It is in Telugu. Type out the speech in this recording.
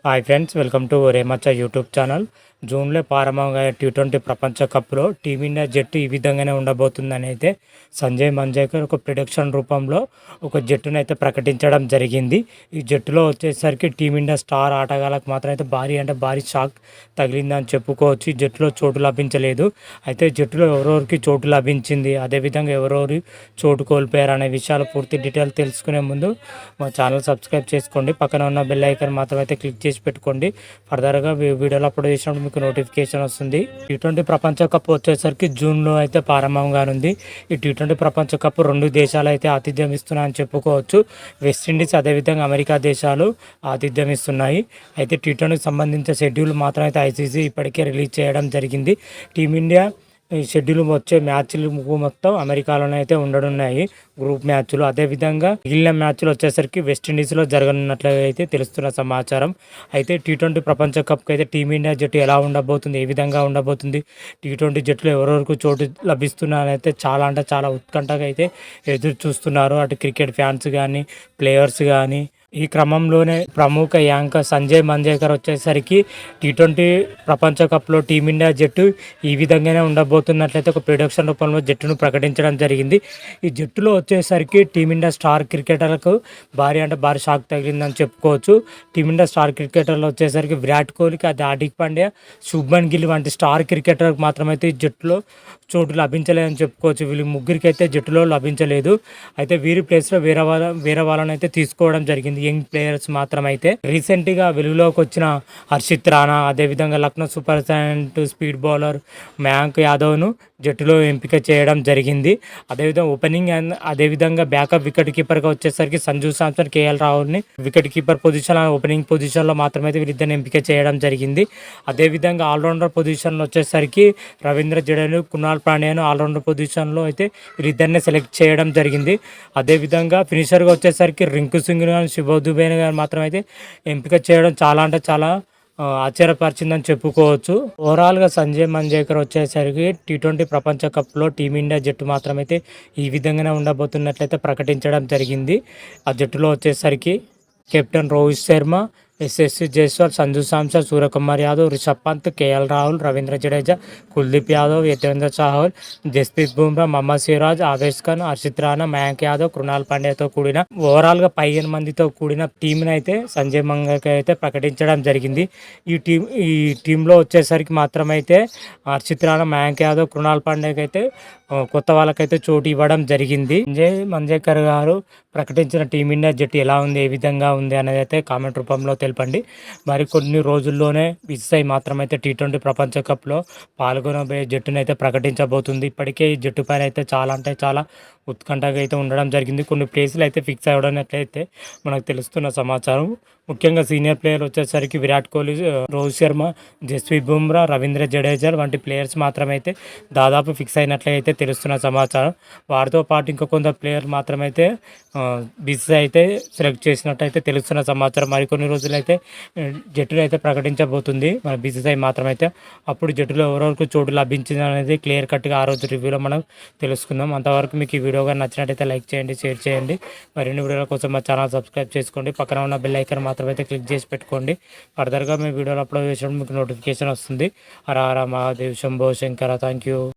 హాయ్ ఫ్రెండ్స్, వెల్కమ్ టు రేమచ్చ యూట్యూబ్ ఛానల్. జూన్లో ప్రారంభంగా T20 ప్రపంచ కప్లో టీమిండియా జట్టు ఈ విధంగానే ఉండబోతుందని అయితే సంజయ్ మంజేకర్ ఒక ప్రిడిక్షన్ రూపంలో ఒక జట్టును అయితే ప్రకటించడం జరిగింది. ఈ జట్టులో వచ్చేసరికి టీమిండియా స్టార్ ఆటగాళ్ళకు మాత్రం అయితే భారీ షాక్ తగిలిందని చెప్పుకోవచ్చు. ఈ జట్టులో చోటు లభించలేదు. అయితే జట్టులో ఎవరెవరికి చోటు లభించింది, అదేవిధంగా ఎవరెవరు చోటు కోల్పోయారు అనే విషయాలు పూర్తి డీటెయిల్ తెలుసుకునే ముందు మా ఛానల్ సబ్స్క్రైబ్ చేసుకోండి. పక్కన ఉన్న బెల్ ఐకాన్ మాత్రం అయితే క్లిక్ చేసి పెట్టుకోండి. ఫర్దర్గా వీడియోలో అప్లోడ్ చేసినప్పుడు మీకు నోటిఫికేషన్ వస్తుంది. T20 ప్రపంచ కప్ వచ్చేసరికి జూన్లో అయితే ప్రారంభంగా ఉంది. ఈ T20 ప్రపంచ కప్ 2 దేశాలు అయితే ఆతిథ్యం ఇస్తున్నాయని చెప్పుకోవచ్చు. వెస్టిండీస్ అదేవిధంగా అమెరికా దేశాలు ఆతిథ్యం ఇస్తున్నాయి. అయితే T20కి సంబంధించిన షెడ్యూల్ మాత్రం అయితే ICC ఇప్పటికే రిలీజ్ చేయడం జరిగింది. టీమిండియా ఈ షెడ్యూల్ వచ్చే మ్యాచ్లు మొత్తం అమెరికాలోనే అయితే ఉండనున్నాయి, గ్రూప్ మ్యాచ్లు. అదేవిధంగా మిగిలిన మ్యాచ్లు వచ్చేసరికి వెస్టిండీస్లో జరగనున్నట్లుగా అయితే తెలుస్తున్న సమాచారం. అయితే T20 ప్రపంచ కప్కి అయితే టీమిండియా జట్టు ఎలా ఉండబోతుంది, ఏ విధంగా ఉండబోతుంది, T20 జట్టులో ఎవరెవరికి చోటు లభిస్తున్నారని చాలా అంటే చాలా ఉత్కంఠగా అయితే ఎదురు చూస్తున్నారు. అటు క్రికెట్ ఫ్యాన్స్ కానీ, ప్లేయర్స్ కానీ. ఈ క్రమంలోనే ప్రముఖ యాంకర్ సంజయ్ మంజేకర్ వచ్చేసరికి T20 ప్రపంచ కప్లో టీమిండియా జట్టు ఈ విధంగానే ఉండబోతున్నట్లయితే ఒక ప్రొడక్షన్ రూపంలో జట్టును ప్రకటించడం జరిగింది. ఈ జట్టులో వచ్చేసరికి టీమిండియా స్టార్ క్రికెటర్లకు భారీ షాక్ తగిలిందని చెప్పుకోవచ్చు. టీమిండియా స్టార్ క్రికెటర్లు వచ్చేసరికి విరాట్ కోహ్లీకి, అది హార్దిక్ పాండ్యా, శుభ్మన్ గిల్ వంటి స్టార్ క్రికెటర్కి మాత్రమైతే ఈ జట్టులో చోటు లభించలేదని చెప్పుకోవచ్చు. వీళ్ళు ముగ్గురికి అయితే జట్టులో లభించలేదు. అయితే వీరి ప్లేస్లో వేరే వాళ్ళని అయితే తీసుకోవడం జరిగింది. యంగ్ ప్లేయర్స్ మాత్రం అయితే రీసెంట్గా వెలుగులోకి వచ్చిన హర్షిత్ రాణా, అదేవిధంగా Lucknow super giant speed bowler Mayank యాదవ్ను జట్టులో ఎంపిక చేయడం జరిగింది. అదేవిధంగా ఓపెనింగ్ అదేవిధంగా బ్యాకప్ వికెట్ కీపర్గా వచ్చేసరికి సంజు శాంసన్, KL రాహుల్ని వికెట్ కీపర్ పొజిషన్, ఓపెనింగ్ పొజిషన్లో మాత్రమైతే వీరిద్దరిని ఎంపిక చేయడం జరిగింది. అదేవిధంగా ఆల్రౌండర్ పొజిషన్లో వచ్చేసరికి రవీంద్ర జడేజా, కునాల్ పాండ్యాను ఆల్రౌండర్ పొజిషన్లో అయితే వీరిద్దరిని సెలెక్ట్ చేయడం జరిగింది. అదేవిధంగా ఫినిషర్గా వచ్చేసరికి రింకు సింగ్ గారు, శుభ దుబే గారు మాత్రం అయితే ఎంపిక చేయడం చాలా ఆశ్చర్యపరిచిందని చెప్పుకోవచ్చు. ఓవరాల్గా సంజయ్ మంజేకర్ వచ్చేసరికి T20 ప్రపంచ కప్లో టీమిండియా జట్టు మాత్రమైతే ఈ విధంగానే ఉండబోతున్నట్లయితే ప్రకటించడం జరిగింది. ఆ జట్టులో వచ్చేసరికి captain Rohit Sharma, SSC Jaiswal, Sanju Samson, Suryakumar Yadav, Rishabh Pant, KL Rahul, Ravindra Jadeja, Kuldeep Yadav, Yuzvendra Chahal, Jasprit Bumrah, Mohammed Siraj, Avesh Khan, Harshit Rana, Mayank Yadav, Krunal పాండ్యాతో కూడిన ఓవరాల్గా 15 మందితో కూడిన టీంని అయితే సంజయ్ మంగేకర్ అయితే ప్రకటించడం జరిగింది. ఈ టీంలో వచ్చేసరికి మాత్రమైతే హర్షిత్ రాణా, మయాంక్ యాదవ్, కృణాల్ పాండ్యాకి అయితే కొత్త వాళ్ళకైతే చోటు ఇవ్వడం జరిగింది. సంజయ్ మంజేకర్ గారు ప్రకటించిన టీమిండియా జట్టు ఎలా ఉంది, ఏ విధంగా ఉంది అనేది అయితే కామెంట్ రూపంలో తెలపండి. మరి కొన్ని రోజుల్లోనే BCCI మాత్రమైతే T20 ప్రపంచ కప్లో పాల్గొనబోయే జట్టును అయితే ప్రకటించబోతుంది. ఇప్పటికే ఈ జట్టు పైన అయితే చాలా ఉత్కంఠగా అయితే ఉండడం జరిగింది. కొన్ని ప్లేసులు అయితే ఫిక్స్ అవ్వడనట్లయితే మనకు తెలుస్తున్న సమాచారం. ముఖ్యంగా సీనియర్ ప్లేయర్ వచ్చేసరికి విరాట్ కోహ్లీ, రోహిత్ శర్మ, జస్ప్రీత్ బుమ్రా, రవీంద్ర జడేజా వంటి ప్లేయర్స్ మాత్రమైతే దాదాపు ఫిక్స్ అయినట్లయితే తెలుస్తున్న సమాచారం. వారితో పాటు ఇంకా కొంత ప్లేయర్ మాత్రమైతే BCCI అయితే సెలెక్ట్ చేసినట్టయితే తెలుస్తున్న సమాచారం. మరికొన్ని రోజులైతే జట్టును అయితే ప్రకటించబోతుంది మన BCCI మాత్రమైతే. అప్పుడు జట్టులో ఎవరెవరికి చోటు లభించింది అనేది క్లియర్ కట్గా ఆ రోజు రివ్యూలో మనం తెలుసుకుందాం. అంతవరకు మీకు ఈ వీడియో కానీ నచ్చినట్టయితే లైక్ చేయండి, షేర్ చేయండి. మరిన్ని వీడియోల కోసం మా ఛానల్ సబ్స్క్రైబ్ చేసుకోండి. పక్కన ఉన్న బెల్ ఐకాన్ మాత్రమైతే క్లిక్ చేసి పెట్టుకోండి. ఫర్దర్గా మీ వీడియోలు అప్లోడ్ చేసినప్పుడు మీకు నోటిఫికేషన్ వస్తుంది. హర హర మహాదేవ్, శంభో శంకర. Thank you.